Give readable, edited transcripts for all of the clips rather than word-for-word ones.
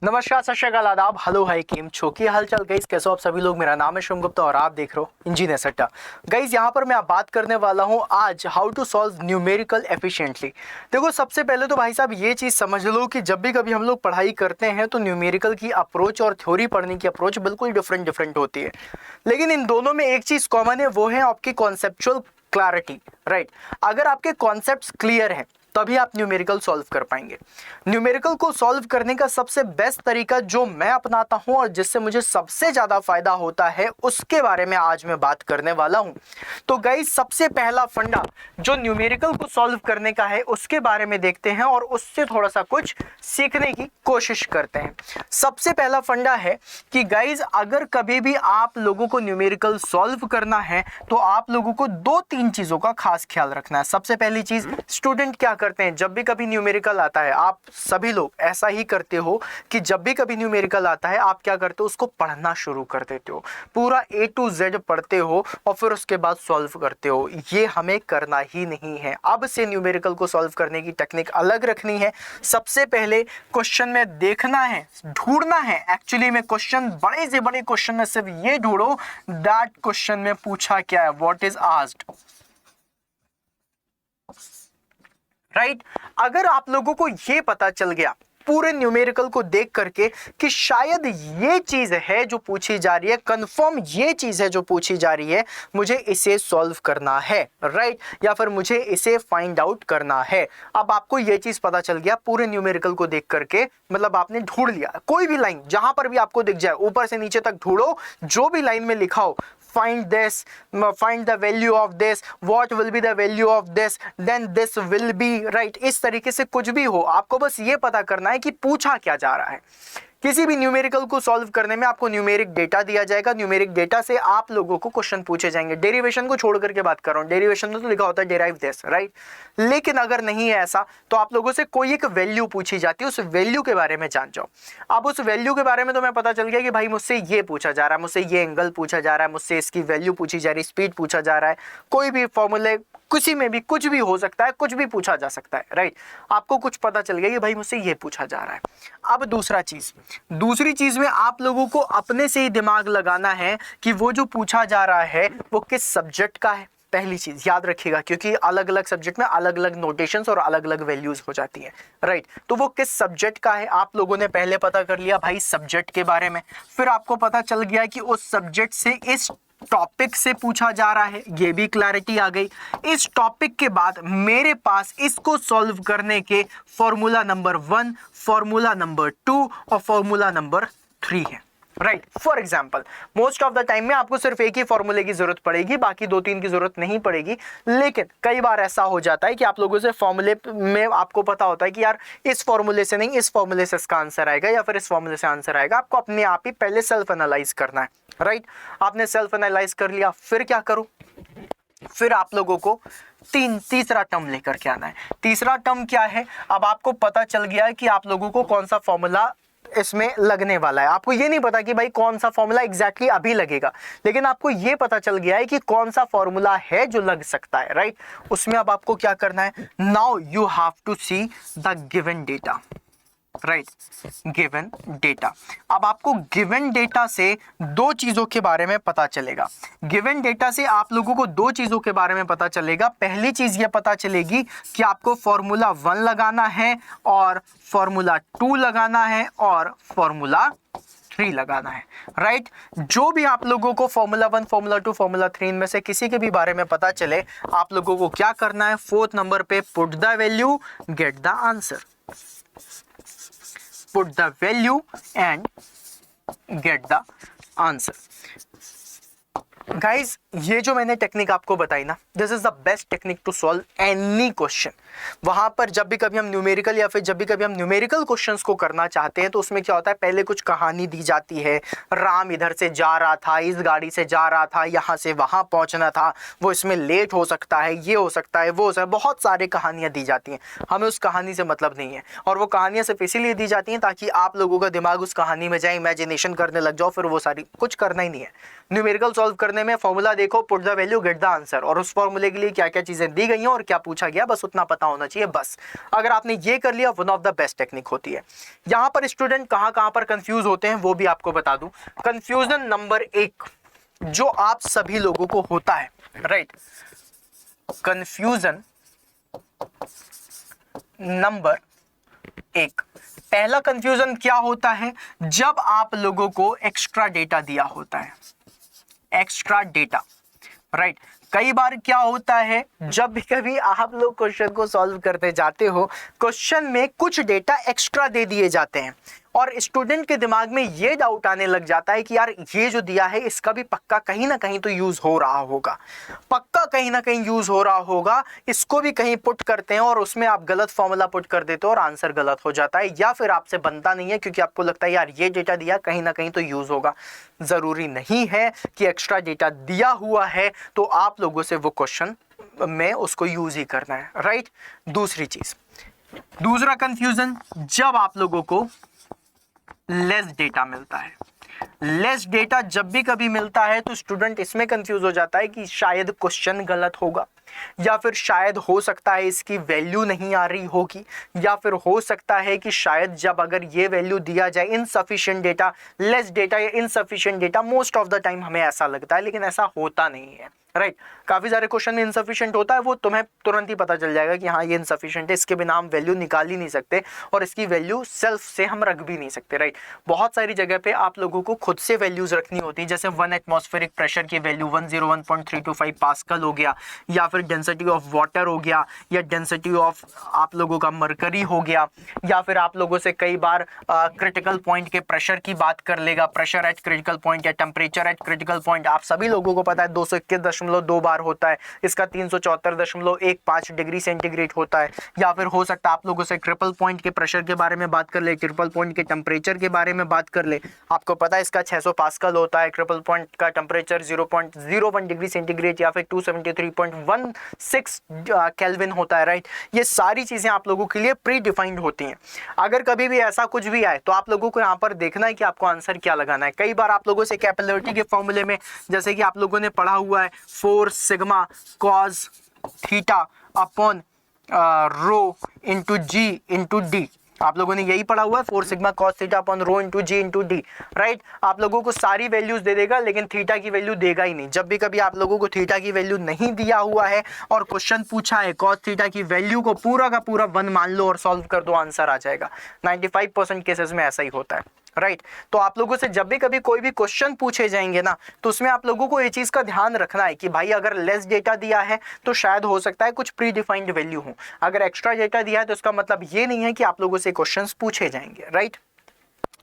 नमस्कार, सत श्री अकाल, आदाब, हेलो, हाय, केम छो, की हालचाल गाइस, कैसे हो आप सभी लोग। मेरा नाम है शुभम गुप्ता और आप देख रहे हो इंजीनियर सट्टा। गाइस यहाँ पर मैं आप बात करने वाला हूँ आज how to solve numerical efficiently. देखो, सबसे पहले तो भाई साहब ये चीज़ समझ लो कि जब भी कभी हम लोग पढ़ाई करते हैं तो न्यूमेरिकल की अप्रोच और थ्योरी पढ़ने की अप्रोच बिल्कुल डिफरेंट होती है, लेकिन इन दोनों में एक चीज़ कॉमन है, वो है आपकी कॉन्सेप्चुअल क्लैरिटी। राइट, अगर आपके कॉन्सेप्ट्स क्लियर हैं तभी आप न्यूमेरिकल सॉल्व कर पाएंगे। न्यूमेरिकल को सॉल्व करने का सबसे बेस्ट तरीका जो मैं अपनाता हूं और जिससे मुझे सबसे ज्यादा फायदा होता है उसके बारे में आज मैं बात करने वाला हूं। तो गाइस, सबसे पहला फंडा जो न्यूमेरिकल को सॉल्व करने का है उसके बारे में देखते हैं और उससे थोड़ा सा कुछ सीखने की कोशिश करते हैं। सबसे पहला फंडा है कि गाइस, अगर कभी भी आप लोगों को न्यूमेरिकल सॉल्व करना है तो आप लोगों को दो तीन चीजों का खास ख्याल रखना है। सबसे पहली चीज, स्टूडेंट क्या करते हैं जब भी कभी न्यूमेरिकल आता है, आप सभी लोग ऐसा ही करते हो कि जब भी कभी न्यूमेरिकल आता है आप क्या करते हो, उसको पढ़ना शुरू कर देते हो, पूरा A to Z पढ़ते हो और फिर उसके बाद सॉल्व करते हो। ये हमें करना ही नहीं है। अब से न्यूमेरिकल को सॉल्व करने की टेक्निक अलग रखनी है। सबसे पहले क्वेश्चन में देखना है, ढूंढना है। एक्चुअली में क्वेश्चन, बड़े से बड़े क्वेश्चन में सिर्फ ये ढूंढो दैट क्वेश्चन में पूछा क्या है, व्हाट इज आस्क्ड। राइट, अगर आप लोगों को यह पता चल गया पूरे न्यूमेरिकल को देख करके कि शायद ये चीज है जो पूछी जा रही है, कंफर्म ये चीज है जो पूछी जा रही है, मुझे इसे सॉल्व करना है, राइट, या फिर मुझे इसे फाइंड आउट करना है। अब आपको ये चीज पता चल गया पूरे न्यूमेरिकल को देख करके, मतलब आपने ढूंढ लिया। कोई भी लाइन जहां पर भी आपको दिख जाए, ऊपर से नीचे तक ढूंढो, जो भी लाइन में लिखा हो, find this, find the value of this, what will be the value of this, then this will be, right। इस तरीके से कुछ भी हो, आपको बस ये पता करना है कि पूछा क्या जा रहा है। किसी भी न्यूमेरिकल को सॉल्व करने में आपको न्यूमेरिक डेटा दिया जाएगा, न्यूमेरिक डेटा से आप लोगों को क्वेश्चन पूछे जाएंगे। डेरिवेशन को छोड़ करके बात कर रहा हूं, डेरिवेशन में तो लिखा होता है डेराइव दिस, राइट। लेकिन अगर नहीं है ऐसा तो आप लोगों से कोई एक वैल्यू पूछी जाती है, उस वैल्यू के बारे में जान जाओ। अब उस वैल्यू के बारे में तो मैं पता चल गया कि भाई मुझसे ये पूछा जा रहा है, मुझसे ये एंगल पूछा जा रहा है, मुझसे इसकी वैल्यू पूछी जा रही है, स्पीड पूछा जा रहा है, कोई भी फॉर्मूले, किसी में भी कुछ भी हो सकता है, कुछ भी पूछा जा सकता है, राइट। आपको कुछ पता चल गया कि भाई मुझसे ये पूछा जा रहा है। अब दूसरी चीज में आप लोगों को अपने से ही दिमाग लगाना है कि वो जो पूछा जा रहा है वो किस सब्जेक्ट का है। पहली चीज याद रखिएगा, क्योंकि अलग अलग सब्जेक्ट में अलग अलग नोटेशंस और अलग अलग वैल्यूज हो जाती हैं, राइट। तो वो किस सब्जेक्ट का है आप लोगों ने पहले पता कर लिया भाई सब्जेक्ट के बारे में, फिर आपको पता चल गया कि उस सब्जेक्ट से, इस टॉपिक से पूछा जा रहा है, ये भी क्लैरिटी आ गई। इस टॉपिक के बाद मेरे पास इसको सॉल्व करने के फॉर्मूला नंबर 1, फॉर्मूला नंबर 2 और फॉर्मूला नंबर 3 है, right. For example, most of the time में आपको सिर्फ एक ही फॉर्मूले की जरूरत पड़ेगी, बाकी 2-3 की जरूरत नहीं पड़ेगी। लेकिन कई बार ऐसा हो जाता है कि आप लोगों से फॉर्मूले में आपको पता होता है कि यार इस फॉर्मूले से नहीं, इस फॉर्मूले से इसका आंसर आएगा या फिर इस फॉर्मूले से आंसर आएगा। आपको अपने आप ही पहले सेल्फ एनालाइज करना है, राइट। आपने सेल्फ एनालाइज कर लिया, फिर क्या करो, फिर आप लोगों को तीसरा टर्म लेकर के आना है। तीसरा टर्म क्या है, अब आपको पता चल गया है कि आप लोगों को कौन सा फॉर्मूला इसमें लगने वाला है। आपको ये नहीं पता कि भाई कौन सा फॉर्मूला एग्जैक्टली अभी लगेगा, लेकिन आपको ये पता चल गया है कि कौन सा फॉर्मूला है जो लग सकता है, राइट। उसमें अब आपको क्या करना है, now you have to see the given data, right, given data. अब आपको गिवन डेटा से दो चीजों के बारे में पता चलेगा। गिवन डेटा से आप लोगों को दो चीजों के बारे में पता चलेगा। पहली चीज ये पता चलेगी कि आपको फॉर्मूला 1 लगाना है और फॉर्मूला 2 लगाना है और फॉर्मूला 3 लगाना है, राइट। जो भी आप लोगों को फॉर्मूला 1, फॉर्मूला 2, फॉर्मूला 3 में से किसी के भी बारे में पता चले, आप लोगों को क्या करना है, 4th नंबर पे put the value, get the answer. Put the value and get the answer. Guys, ये जो मैंने टेक्निक आपको बताई ना, this is the best technique to solve any question. वहां पर जब भी कभी हम न्यूमेरिकल या फिर जब भी कभी हम न्यूमेरिकल क्वेश्चंस को करना चाहते हैं तो उसमें क्या होता है, पहले कुछ कहानी दी जाती है। राम इधर से जा रहा था, इस गाड़ी से जा रहा था, यहाँ से वहां पहुंचना था, वो इसमें लेट हो सकता है, ये हो सकता है, वो हो सकता है, बहुत सारी कहानियां दी जाती हैं। हमें उस कहानी से मतलब नहीं है, और वो कहानियां सिर्फ इसीलिए दी जाती हैं ताकि आप लोगों का दिमाग उस कहानी में जाए, इमेजिनेशन करने लग जाओ, फिर वो सारी कुछ करना ही नहीं है। न्यूमेरिकल सॉल्व करने में फॉर्मूला देखो, put the value, get the answer, और उस फॉर्मूले के लिए क्या क्या चीजें दी गई हैं और क्या पूछा गया, बस उतना पता होना चाहिए। बस अगर आपने ये कर लिया, one of the best technique होती है। यहां पर स्टूडेंट कहां पर कंफ्यूज होते हैं वो भी आपको बता दूं। कंफ्यूजन नंबर 1 जो आप सभी लोगों को होता है, राइट, कंफ्यूजन नंबर 1, पहला कंफ्यूजन क्या होता है, जब आप लोगों को एक्स्ट्रा डेटा दिया होता है, एक्स्ट्रा डेटा, राइट। कई बार क्या होता है, जब भी कभी आप लोग क्वेश्चन को सॉल्व करते जाते हो, क्वेश्चन में कुछ डेटा एक्स्ट्रा दे दिए जाते हैं और स्टूडेंट के दिमाग में ये डाउट आने लग जाता है कि यार ये जो दिया है इसका भी पक्का कहीं ना कहीं तो यूज हो रहा होगा, पक्का कहीं ना कहीं यूज हो रहा होगा, इसको भी कहीं पुट करते हैं और उसमें आप गलत फॉर्मूला पुट कर देते हो और आंसर गलत हो जाता है, या फिर आपसे बनता नहीं है क्योंकि आपको लगता है यार ये डेटा दिया कहीं ना कहीं तो यूज होगा। जरूरी नहीं है कि एक्स्ट्रा डेटा दिया हुआ है तो आप लोगों से वो क्वेश्चन में उसको यूज ही करना है, राइट। दूसरी चीज, दूसरा कंफ्यूजन, जब आप लोगों को लेस डेटा मिलता है, लेस डेटा जब भी कभी मिलता है तो स्टूडेंट इसमें कंफ्यूज हो जाता है कि शायद क्वेश्चन गलत होगा, या फिर शायद हो सकता है इसकी वैल्यू नहीं आ रही होगी, या फिर हो सकता है कि शायद जब अगर ये वैल्यू दिया जाए इनसफिशिएंट डेटा, लेस डेटा या insufficient data, most of the time हमें ऐसा लगता है लेकिन ऐसा होता नहीं है, राइट। काफी सारे क्वेश्चन में इनसफिशिएंट होता है, वो तुम्हें तुरंत ही पता चल जाएगा कि हाँ ये इनसफिशिएंट है, इसके बिना हम वैल्यू निकाल ही नहीं सकते और इसकी वैल्यू सेल्फ से हम रख भी नहीं सकते, राइट। बहुत सारी जगह पे आप लोगों को खुद से वैल्यूज रखनी होती है, जैसे 1 एटमॉस्फेरिक प्रेशर की वैल्यू 101.325 पास्कल हो गया, या फिर डेंसिटी ऑफ वाटर हो गया, या डेंसिटी ऑफ आप लोगों का मरकरी हो गया, या फिर आप लोगों से कई बार क्रिटिकल पॉइंट के प्रेशर की बात कर लेगा, प्रेशर एट क्रिटिकल पॉइंट या टेम्परेचर एट क्रिटिकल पॉइंट, आप सभी लोगों को पता है 221.2 बार होता है, इसका 374.15 डिग्री सेंटीग्रेड होता है। या फिर हो सकता है आप लोगों से ट्रिपल पॉइंट के प्रेशर के बारे में बात कर ले, ट्रिपल पॉइंट के टेम्परेचर के बारे में बात कर ले, आपको पता है इसका 600 पास्कल होता है, ट्रिपल पॉइंट का टेम्परेचर 0.01 डिग्री सेंटीग्रेड या फिर 273.16 केल्विन होता है, राइट। ये सारी चीजें आप लोगों के लिए प्री डिफाइंड होती हैं। अगर कभी भी ऐसा कुछ भी आए तो आप लोगों को यहाँ पर देखना है कि आपको आंसर क्या लगाना है। कई बार आप लोगों से कैपिलरिटी के फॉर्मूले में, जैसे कि आप लोगों ने पढ़ा हुआ है 4 sigma cos theta upon rho into g into d, आप लोगों ने यही पढ़ा हुआ है 4 sigma cos theta upon rho into g into d, right. आप लोगों को सारी वैल्यूज दे देगा लेकिन थीटा की वैल्यू देगा ही नहीं। जब भी कभी आप लोगों को थीटा की वैल्यू नहीं दिया हुआ है और क्वेश्चन पूछा है कॉस थीटा की वैल्यू को पूरा का पूरा 1 मान लो और सॉल्व कर दो, आंसर आ जाएगा। 95% केसेस में ऐसा ही होता है, राइट। तो आप लोगों से जब भी कभी कोई भी क्वेश्चन पूछे जाएंगे ना, तो उसमें आप लोगों को ये चीज का ध्यान रखना है कि भाई अगर लेस डेटा दिया है तो शायद हो सकता है कुछ प्री डिफाइंड वैल्यू हो, अगर एक्स्ट्रा डेटा दिया है तो इसका मतलब ये नहीं है कि आप लोगों से क्वेश्चंस पूछे जाएंगे, राइट।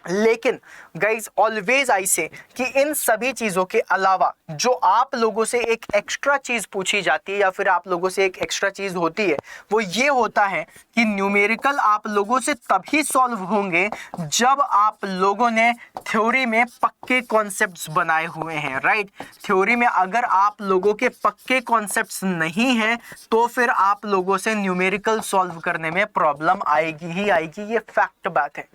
लेकिन गाइज ऑलवेज आई से कि इन सभी चीजों के अलावा जो आप लोगों से एक एक्स्ट्रा चीज पूछी जाती है या फिर आप लोगों से एक एक्स्ट्रा चीज होती है, वो ये होता है कि न्यूमेरिकल आप लोगों से तभी सॉल्व होंगे जब आप लोगों ने थ्योरी में पक्के कॉन्सेप्ट्स बनाए हुए हैं, राइट। थ्योरी में अगर आप लोगों के पक्के कॉन्सेप्ट्स नहीं हैं तो फिर आप लोगों से न्यूमेरिकल सॉल्व करने में प्रॉब्लम आएगी ही आएगी, ये फैक्ट बात है।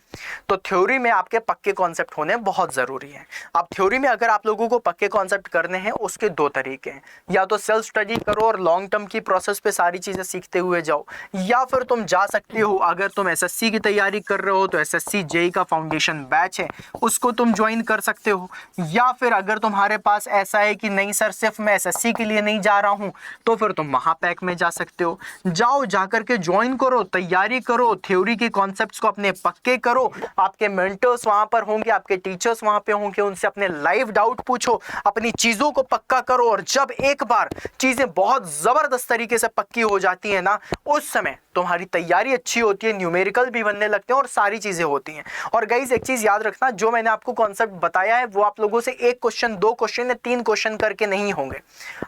तो थ्योरी में आपके पक्के कॉन्सेप्ट होने बहुत जरूरी है। अब थ्योरी में अगर आप लोगों को पक्के कॉन्सेप्ट करने हैं उसके 2 तरीके हैं, या तो सेल्फ स्टडी करो और लॉन्ग टर्म की प्रोसेस पे सारी चीजें सीखते हुए जाओ, या फिर तुम जा सकते हो अगर तुम एसएससी की तैयारी कर रहे हो तो एसएससी जेई का फाउंडेशन बैच है उसको तुम ज्वाइन कर सकते हो, या फिर अगर तुम्हारे पास ऐसा है कि नहीं सर सिर्फ मैं एसएससी के लिए नहीं जा रहा हूं तो फिर तुम महापैक में जा सकते हो। जाओ जाकर के ज्वाइन करो, तैयारी करो, थ्योरी के कॉन्सेप्ट्स को अपने पक्के करो, आपके मेंटर्स वहां पर होंगे, आपके टीचर्स वहां पे होंगे, उनसे अपने लाइव डाउट पूछो, अपनी चीजों को पक्का करो, और जब एक बार चीजें बहुत जबरदस्त तरीके से पक्की हो जाती है ना, उस समय तुम्हारी तैयारी अच्छी होती है, न्यूमेरिकल भी बनने लगते हैं और सारी चीजें होती हैं। और गाइस एक चीज याद रखना, जो मैंने आपको कॉन्सेप्ट बताया है वो आप लोगों से 1 क्वेश्चन 2 क्वेश्चन या 3 क्वेश्चन करके नहीं होंगे।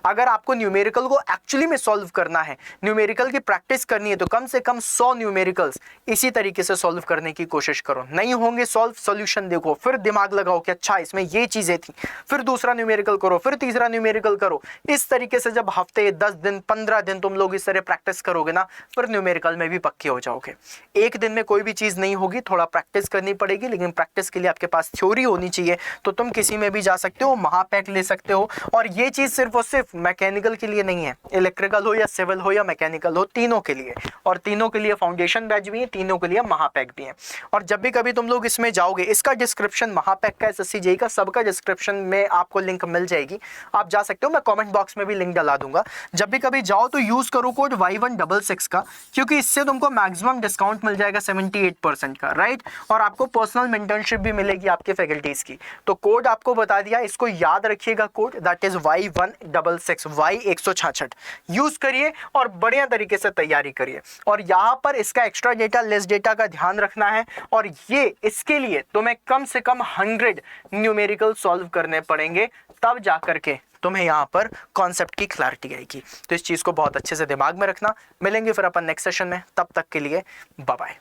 अगर आपको न्यूमेरिकल को एक्चुअली में सॉल्व करना है, न्यूमेरिकल की प्रैक्टिस करनी है, तो कम से कम 100 न्यूमेरिकल्स इसी तरीके से सॉल्व करने की कोशिश करो। नहीं होंगे सॉल्व, सॉल्यूशन देखो, फिर दिमाग लगाओ कि अच्छा इसमें ये चीजें थी, फिर दूसरा न्यूमेरिकल करो, फिर तीसरा न्यूमेरिकल करो। इस तरीके से जब हफ्ते 10 दिन 15 दिन तुम लोग इस तरह प्रैक्टिस करोगे ना, फिर न्यूमेरिकल न्यूमेरिकल में भी पक्के हो जाओगे। एक दिन में कोई भी चीज़ नहीं होगी, थोड़ा प्रैक्टिस करनी पड़ेगी, लेकिन प्रैक्टिस के लिए आपके पास थ्योरी होनी चाहिए। तो तुम किसी में भी जा सकते हो, महापैक ले सकते हो। और ये चीज़ सिर्फ और सिर्फ मैकेनिकल के लिए नहीं है, इलेक्ट्रिकल हो या सिविल हो या मैकेनिकल हो, तीनों के लिए। और तीनों के लिए फाउंडेशन बैच भी है, तीनों के लिए महापैक भी है। और जब भी कभी तुम लोग इसमें जाओगे, इसका डिस्क्रिप्शन, महापैक का, एसएससी जेईई का, सबका डिस्क्रिप्शन में आपको लिंक मिल जाएगी, आप जा सकते हो। मैं कमेंट बॉक्स में भी लिंक डाला दूंगा। जब भी कभी जाओ तो यूज करो कोड Y166 का, क्योंकि इससे तुमको मैक्सिमम डिस्काउंट मिल जाएगा 78% का, राइट। और आपको पर्सनल मेंटरशिप भी मिलेगी आपके फैकल्टीज की। तो कोड आपको बता दिया, इसको याद रखिएगा, code that is Y166, Y166 use करिए और बढ़िया तरीके से तैयारी करिए। और यहाँ पर इसका एक्स्ट्रा डेटा, लेस डेटा का ध्यान रखना है। और ये इसके लिए तुम्हें कम से कम 100 न्यूमेरिकल सॉल्व करने पड़ेंगे, तब जाकर के तुम्हें यहाँ पर कॉन्सेप्ट की क्लैरिटी आएगी। तो इस चीज़ को बहुत अच्छे से दिमाग में रखना। मिलेंगे फिर अपन नेक्स्ट सेशन में, तब तक के लिए बाय बाय।